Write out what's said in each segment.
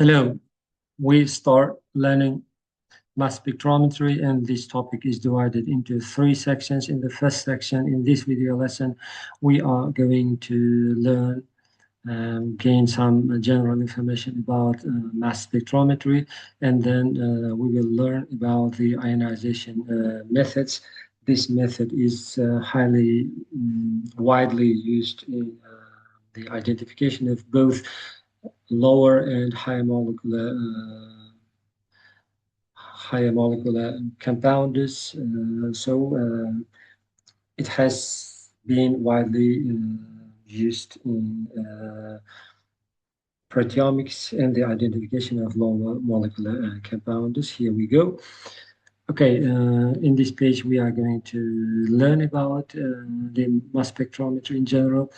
Hello, we start learning mass spectrometry, and this topic is divided into three sections. In the first section, in this video lesson, we are going to learn gain some general information about mass spectrometry, and then we will learn about the ionization methods. This method is highly widely used in the identification of both lower and higher molecular compounds. It has been widely used in proteomics and the identification of lower molecular compounds. Here we go. Okay, in this page we are going to learn about the mass spectrometry in general.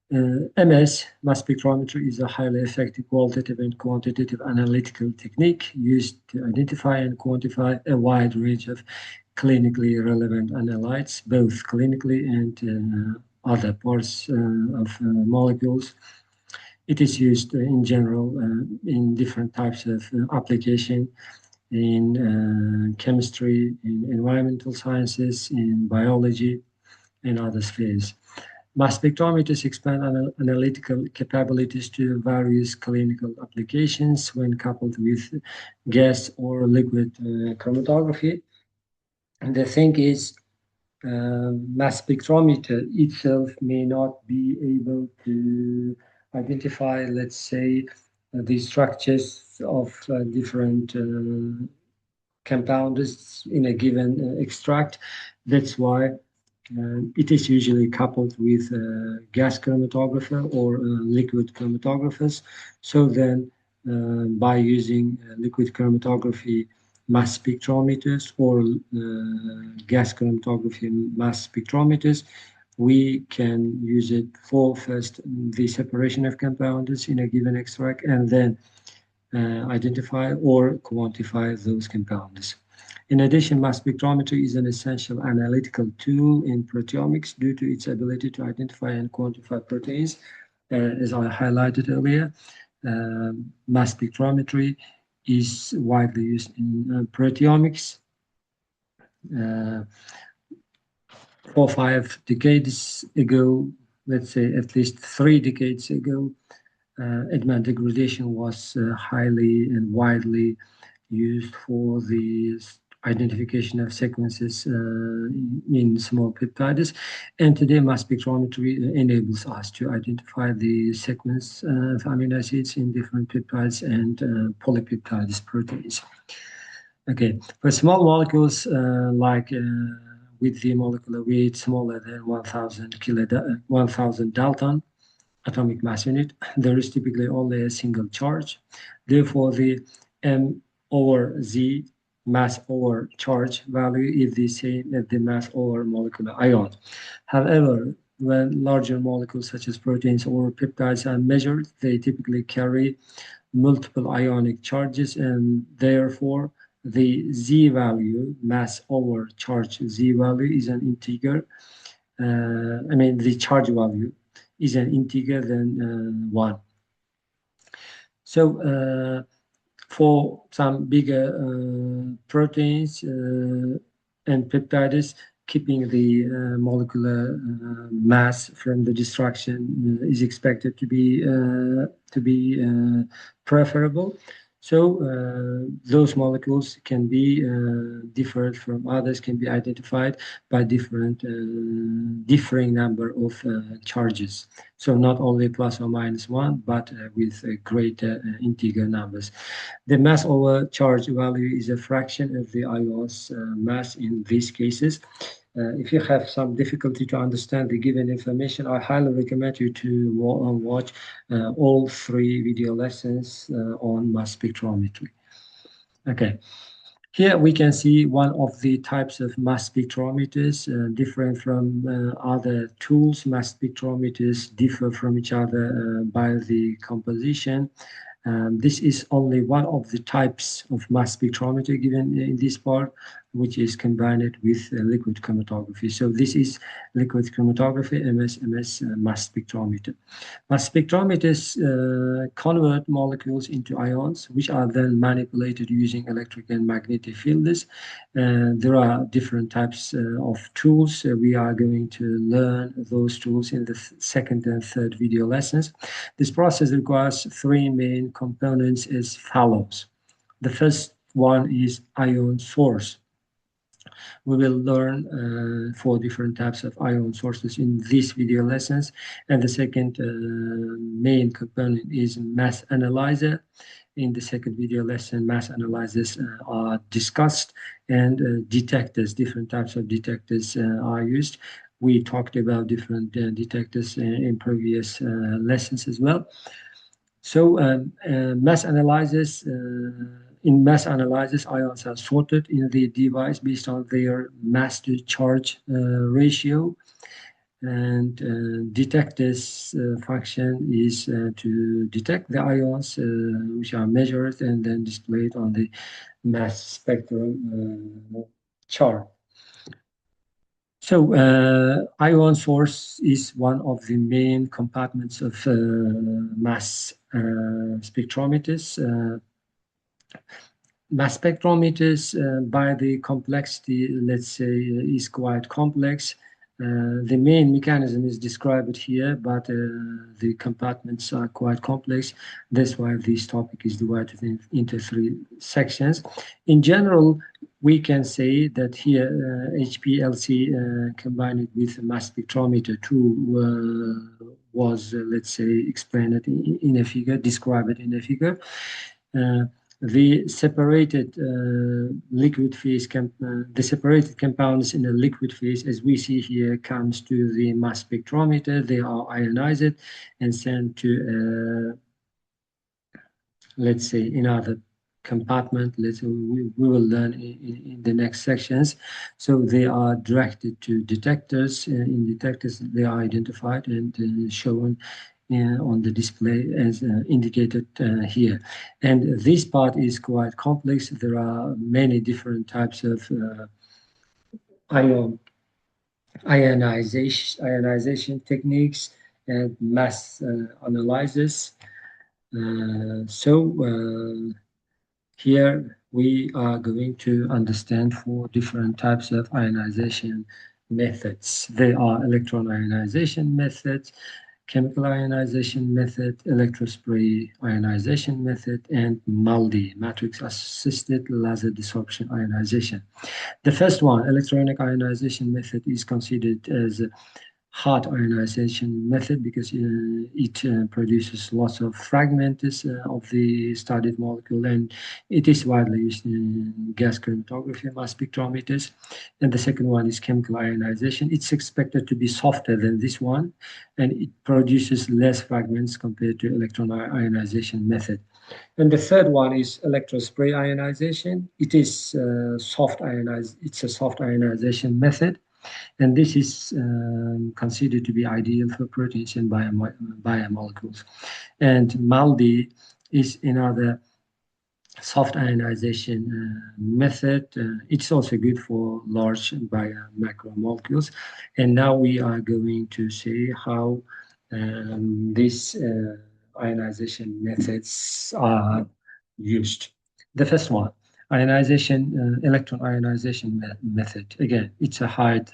Mass spectrometry is a highly effective qualitative and quantitative analytical technique used to identify and quantify a wide range of clinically relevant analytes, both clinically and other parts of molecules. It is used in general in different types of application in chemistry, in environmental sciences, in biology, and other spheres. Mass spectrometers expand analytical capabilities to various clinical applications when coupled with gas or liquid chromatography. And the thing is, mass spectrometer itself may not be able to identify, let's say, the structures of different compounds in a given extract. That's why it is usually coupled with gas chromatographer or liquid chromatographers. So then, by using liquid chromatography mass spectrometers or gas chromatography mass spectrometers, we can use it for first the separation of compounds in a given extract and then identify or quantify those compounds. In addition, mass spectrometry is an essential analytical tool in proteomics due to its ability to identify and quantify proteins. As I highlighted earlier, mass spectrometry is widely used in proteomics. 4-5 decades ago, let's say at least 3 decades ago, Edman degradation was highly and widely used for the identification of sequences in small peptides. And today, mass spectrometry enables us to identify the sequence of amino acids in different peptides and polypeptides proteins. Okay, for small molecules like with the molecular weight smaller than 1,000 Dalton atomic mass unit, there is typically only a single charge. Therefore, the M over Z mass over charge value is the same as the mass over molecular ion. However, when larger molecules such as proteins or peptides are measured, they typically carry multiple ionic charges, and therefore the Z value, mass over charge Z value, is an integer. The charge value is an integer than 1. So for some bigger proteins and peptides, keeping the molecular mass from the destruction is expected to be preferable. So those molecules can be different from others, can be identified by differing number of charges. So not only plus or minus 1, but with greater integer numbers. The mass over charge value is a fraction of the ion's mass in these cases. If you have some difficulty to understand the given information, I highly recommend you to watch all 3 video lessons on mass spectrometry. Okay, here we can see one of the types of mass spectrometers different from other tools. Mass spectrometers differ from each other by the composition. This is only one of the types of mass spectrometry given in this part. which is combined with liquid chromatography. So this is liquid chromatography, MS mass spectrometer. Mass spectrometers convert molecules into ions, which are then manipulated using electric and magnetic fields. There are different types of tools. We are going to learn those tools in the second and third video lessons. This process requires three main components as follows. The first one is ion source. We will learn four different types of ion sources in these video lessons. And the second main component is mass analyzer. In the second video lesson, mass analyzers are discussed, and detectors, different types of detectors are used. We talked about different detectors in previous lessons as well. So mass analyzers, in mass analyzers, ions are sorted in the device based on their mass to charge ratio. And detectors function is to detect the ions which are measured and then displayed on the mass spectrum chart. So ion source is one of the main compartments of mass spectrometers. Mass spectrometers, by the complexity, let's say, is quite complex. The main mechanism is described here, but the compartments are quite complex. That's why this topic is divided into three sections. In general, we can say that here HPLC combined with mass spectrometer was, let's say, explained in a figure, described in a figure. The separated liquid phase, the separated compounds in the liquid phase, as we see here, comes to the mass spectrometer. They are ionized and sent to, let's say, another compartment. We will learn in the next sections. So they are directed to detectors. In detectors, they are identified and shown on the display as indicated here. And this part is quite complex. There are many different types of ionization techniques and mass analyzers. Here we are going to understand four different types of ionization methods. They are electron ionization methods, chemical ionization method, electrospray ionization method, and MALDI, matrix-assisted laser desorption ionization. The first one, electronic ionization method, is considered as a hot ionization method because it produces lots of fragments of the studied molecule, and it is widely used in gas chromatography, mass spectrometers. And the second one is chemical ionization. It's expected to be softer than this one, and it produces less fragments compared to electron ionization method. And the third one is electrospray ionization. It is it's a soft ionization method. And this is considered to be ideal for proteins and biomolecules. And MALDI is another soft ionization method. It's also good for large macromolecules. And now we are going to see how these ionization methods are used. The first one, ionization, electron ionization method. Again, it's a hard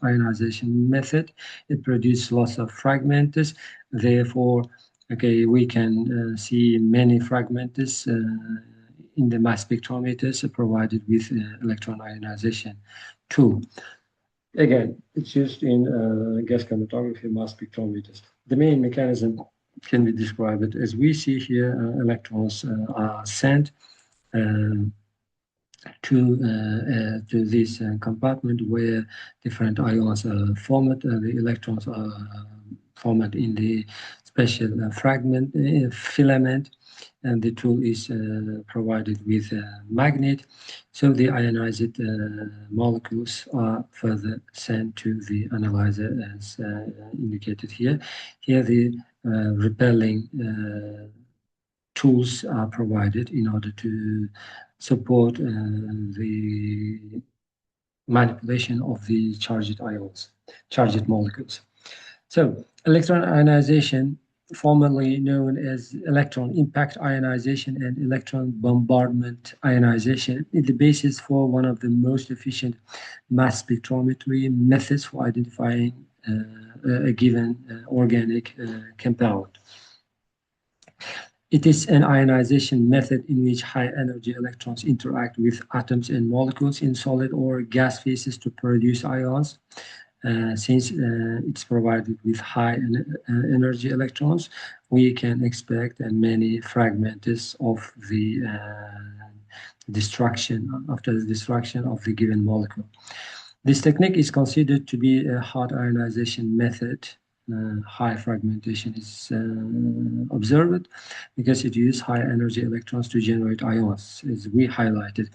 ionization method. It produces lots of fragments. Therefore, okay, we can see many fragments in the mass spectrometers provided with electron ionization tool. Again, it's used in gas chromatography, mass spectrometers. The main mechanism can be described as we see here. Electrons are sent to this compartment where different ions are formed. The electrons are formed in the special filament, and the tool is provided with a magnet. So the ionized molecules are further sent to the analyzer as indicated here. Here the repelling tools are provided in order to support the manipulation of the charged ions, charged molecules. So, electron ionization, formerly known as electron impact ionization and electron bombardment ionization, is the basis for one of the most efficient mass spectrometry methods for identifying a given organic compound. It is an ionization method in which high-energy electrons interact with atoms and molecules in solid or gas phases to produce ions. Since it's provided with high energy electrons, we can expect many fragments of the destruction after the destruction of the given molecule. This technique is considered to be a hot ionization method. High fragmentation is observed because it uses high energy electrons to generate ions, as we highlighted.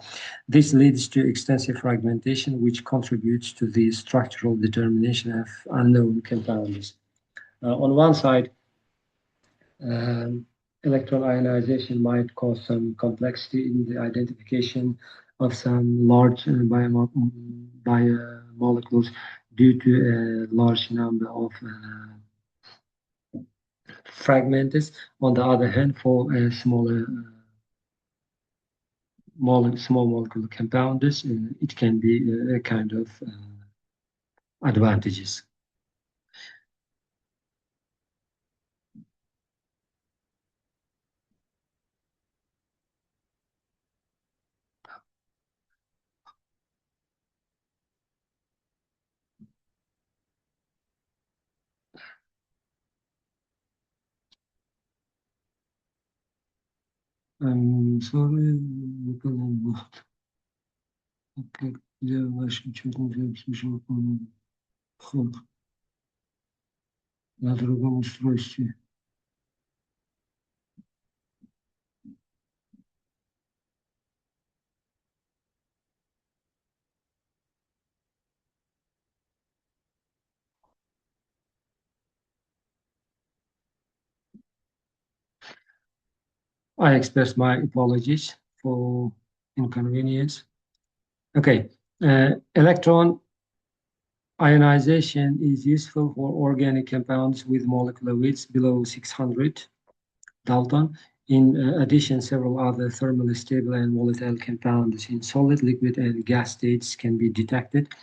This leads to extensive fragmentation, which contributes to the structural determination of unknown compounds. On one side, electron ionization might cause some complexity in the identification of some large biomolecules due to a large number of fragments. On the other hand, for smaller small molecule compounds, it can be a kind of advantages. Sonra bakalım. Yavaş çok güzel на другом устройстве. I express my apologies for inconvenience. Okay, electron ionization is useful for organic compounds with molecular weights below 600 Dalton. In addition, several other thermally stable and volatile compounds in solid, liquid, and gas states can be detected.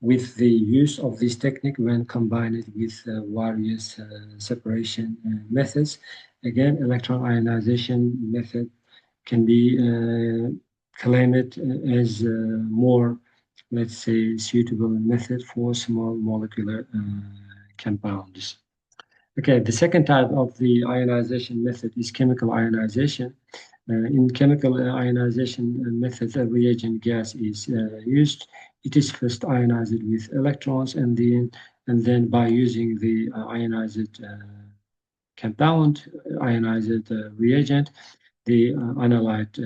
With the use of this technique when combined with various separation methods, again, electron ionization method can be claimed as more, let's say, suitable method for small molecular compounds. Okay, the second type of the ionization method is chemical ionization. In chemical ionization methods, a reagent gas is used. It is first ionized with electrons, and then by using the ionized compound, ionized reagent, the analyte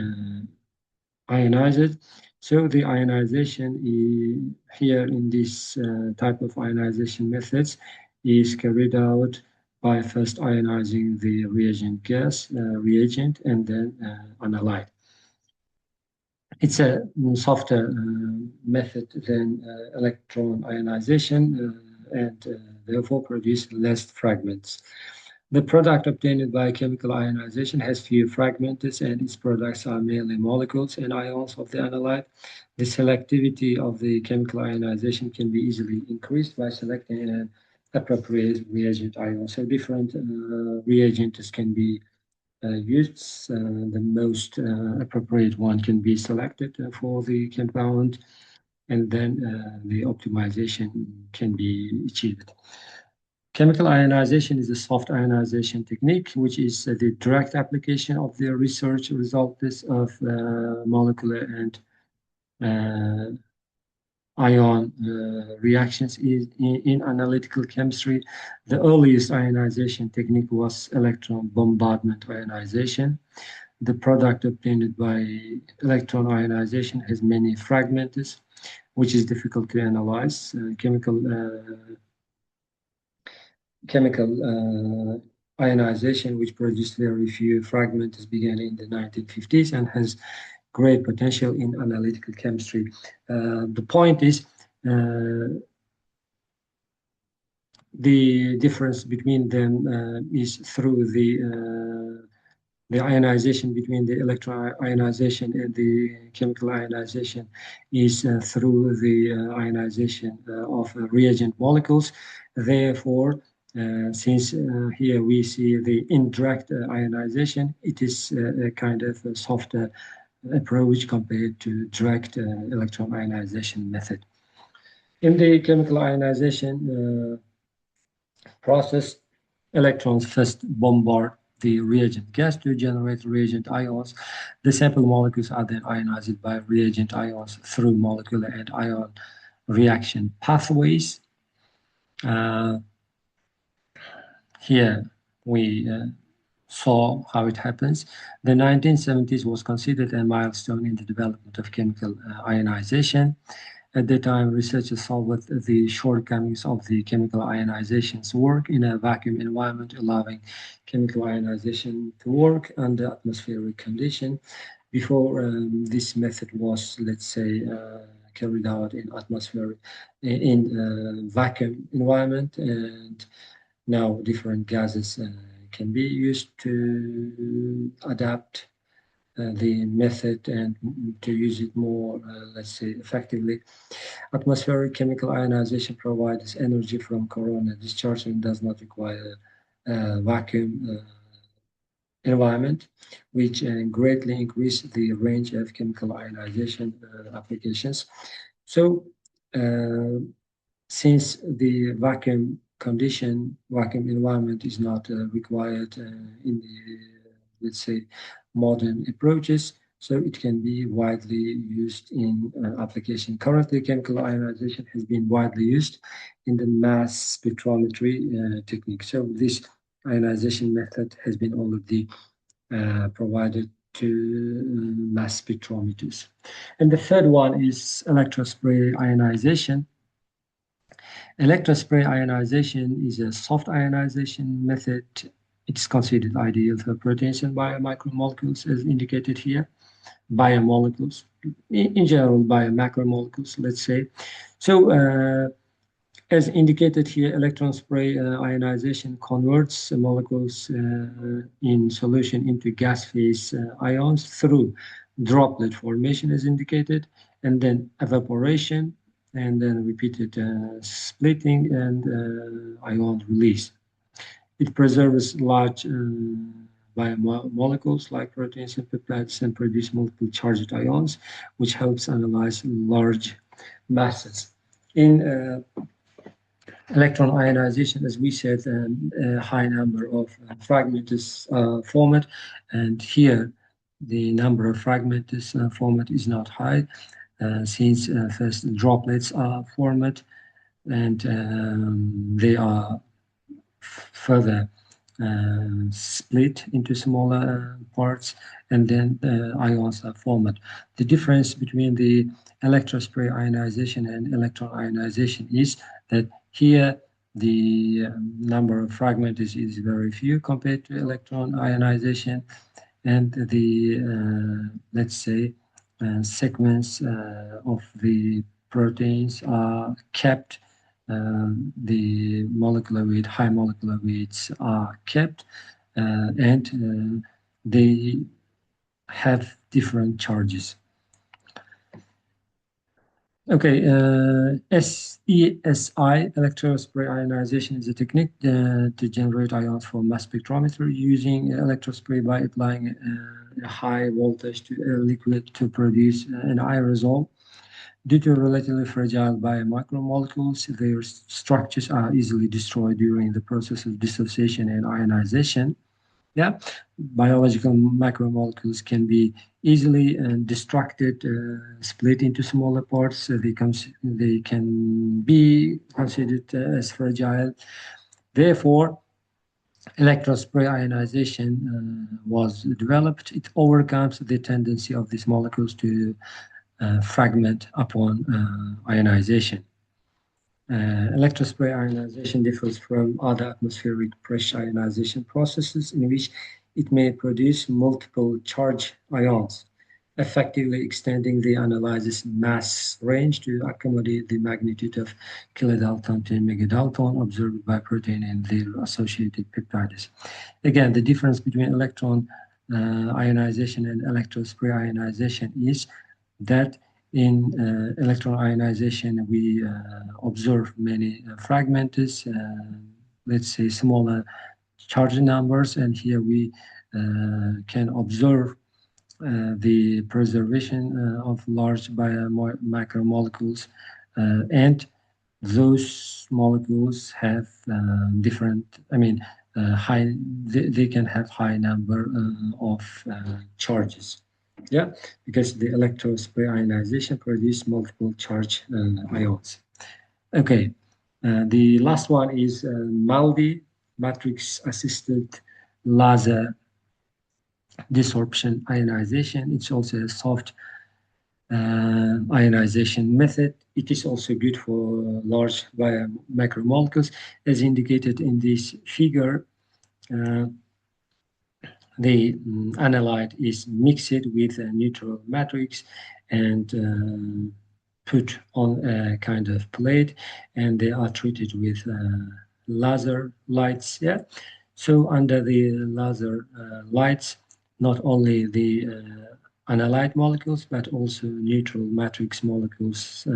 ionized. So the ionization here in this type of ionization methods is carried out by first ionizing the reagent gas, reagent, and then analyte. It's a softer method than electron ionization and therefore produce less fragments. The product obtained by chemical ionization has few fragments, and its products are mainly molecules and ions of the analyte. The selectivity of the chemical ionization can be easily increased by selecting an appropriate reagent ion. So different reagents can be used. The most appropriate one can be selected for the compound, and then the optimization can be achieved. Chemical ionization is a soft ionization technique, which is the direct application of the research results of molecular and ion reactions in analytical chemistry. The earliest ionization technique was electron bombardment ionization. The product obtained by electron ionization has many fragments, which is difficult to analyze. Chemical ionization, which produced very few fragments, began in the 1950s and has great potential in analytical chemistry. The point is, the difference between them is through the ionization between the electron ionization and the chemical ionization is through the ionization of reagent molecules. Therefore, since here we see the indirect ionization, it is a kind of a softer approach compared to direct electron ionization method. In the chemical ionization process, electrons first bombard the reagent gas to generate reagent ions. The sample molecules are then ionized by reagent ions through molecular and ion reaction pathways. Here we saw how it happens. The 1970s was considered a milestone in the development of chemical ionization. At the time, researchers solved the shortcomings of the chemical ionization's work in a vacuum environment, allowing chemical ionization to work under atmospheric condition. Before this method was, let's say, carried out in atmospheric, in vacuum environment, and now different gases can be used to adapt the method and to use it more, let's say, effectively. Atmospheric chemical ionization provides energy from corona discharge and does not require vacuum environment, which greatly increase the range of chemical ionization applications. So, since the vacuum environment is not required in the, let's say, modern approaches, so it can be widely used in application. Currently, chemical ionization has been widely used in the mass spectrometry technique. So this ionization method has been already provided to mass spectrometers. And the third one is electrospray ionization. Electrospray ionization is a soft ionization method. It's considered ideal for proteins and biomicromolecules, as indicated here. Biomolecules, in general, biomacromolecules, let's say. So, as indicated here, electron spray ionization converts molecules in solution into gas phase ions through droplet formation, as indicated, and then evaporation, and then repeated splitting and ion release. It preserves large biomolecules like proteins and peptides and produce multiple charged ions, which helps analyze large masses. In electron ionization, as we said, a high number of fragments is formed, and here the number of fragments formed is not high, since first droplets are formed, and they are further split into smaller parts, and then ions are formed. The difference between the electrospray ionization and electron ionization is that here the number of fragments is very few compared to electron ionization, and the let's say segments of the proteins are kept. The molecular weight, high molecular weights are kept, and they have different charges. Okay, SESI, electrospray ionization, is a technique to generate ions for mass spectrometry using electrospray by applying a high voltage to a liquid to produce an aerosol. Due to relatively fragile biomicromolecules, their structures are easily destroyed during the process of dissociation and ionization. Yeah, biological macromolecules can be easily destructed, split into smaller parts. They can be considered as fragile. Therefore, electrospray ionization was developed. It overcomes the tendency of these molecules to fragment upon ionization. Electrospray ionization differs from other atmospheric pressure ionization processes in which it may produce multiple charge ions, effectively extending the analysis mass range to accommodate the magnitude of kilodalton to megadalton observed by protein and their associated peptides. Again, the difference between electron ionization and electrospray ionization is that in electron ionization, we observe many fragments, let's say smaller charge numbers, and here we can observe the preservation of large macromolecules, and those molecules have different, high, they can have high number of charges. Yeah, because the electrospray ionization produce multiple charge ions. Okay, the last one is MALDI, matrix-assisted laser desorption ionization. It's also a soft ionization method. It is also good for large macromolecules, as indicated in this figure. The analyte is mixed with a neutral matrix and put on a kind of plate, and they are treated with laser lights. Yeah, so under the laser lights, not only the analyte molecules but also neutral matrix molecules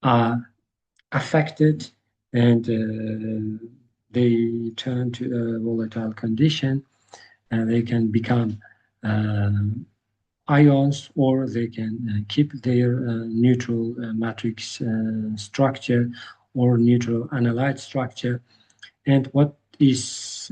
are affected, and they turn to a volatile condition, and they can become ions, or they can keep their neutral matrix structure or neutral analyte structure. And what is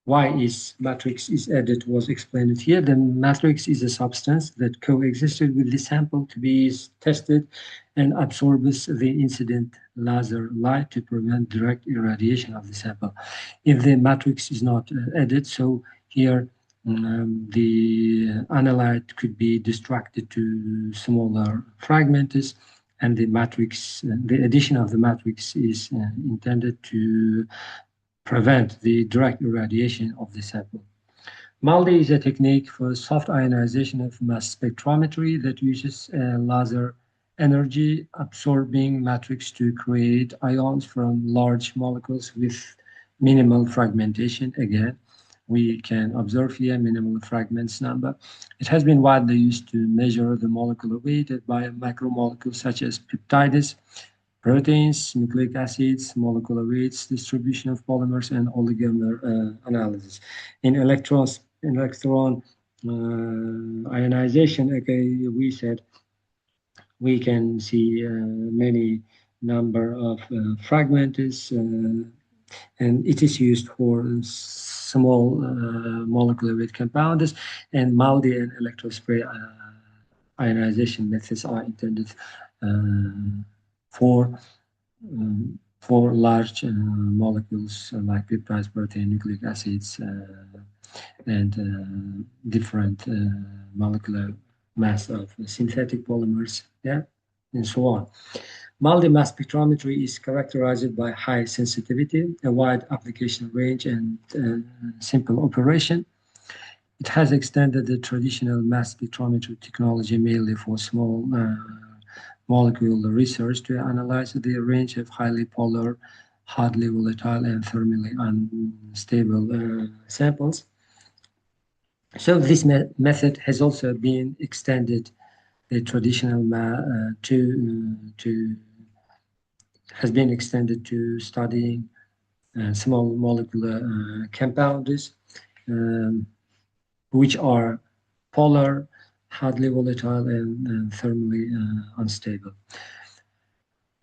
why is matrix is added was explained here. The matrix is a substance that coexisted with the sample to be tested and absorbs the incident laser light to prevent direct irradiation of the sample. If the matrix is not added, so here the analyte could be distracted to smaller fragments, and the matrix, the addition of the matrix is intended to prevent the direct irradiation of the sample. MALDI is a technique for soft ionization of mass spectrometry that uses a laser energy absorbing matrix to create ions from large molecules with minimal fragmentation. Again, we can observe here minimal fragments number. It has been widely used to measure the molecular weight by macromolecules such as peptides, proteins, nucleic acids, molecular weights, distribution of polymers, and oligomer analysis. In electron ionization, okay, we said we can see many number of fragments, and it is used for small molecular weight compounds, and MALDI and electrospray ionization methods are intended for large molecules like peptides, protein, nucleic acids, and different molecular mass of synthetic polymers, yeah, and so on. Multi-mass spectrometry is characterized by high sensitivity, a wide application range, and simple operation. It has extended the traditional mass spectrometry technology mainly for small molecule research to analyze the range of highly polar, hardly volatile, and thermally unstable samples. So this method has also been extended. The traditional has been extended to studying small molecular compounds, which are polar, hardly volatile, and thermally unstable.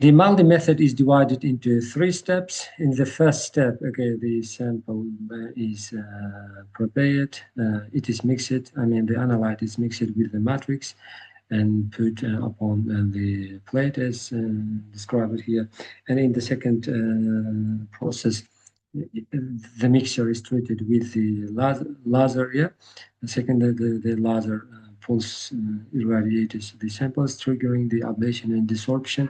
The MALDI method is divided into 3 steps. In the first step, okay, the sample is prepared, it is mixed, the analyte is mixed with the matrix and put upon the plate as described here. And in the second process, the mixture is treated with the laser, yeah. The second, the laser pulse irradiates the samples, triggering the ablation and desorption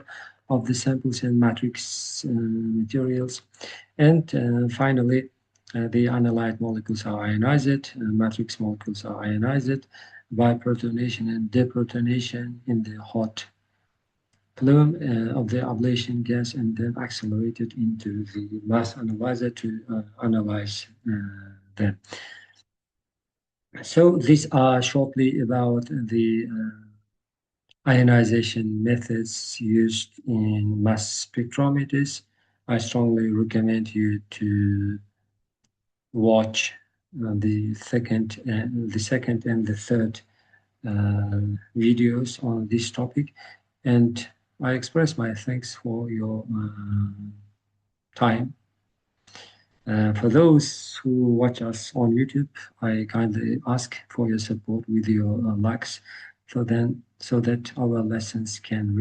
of the samples and matrix materials. And finally, the analyte molecules are ionized, matrix molecules are ionized by protonation and deprotonation in the hot plume of the ablation gas, and then accelerated into the mass analyzer to analyze them. So these are shortly about the ionization methods used in mass spectrometers. I strongly recommend you to watch the second and the third videos on this topic, and I express my thanks for your time. For those who watch us on YouTube, I kindly ask for your support with your likes, so that our lessons can reach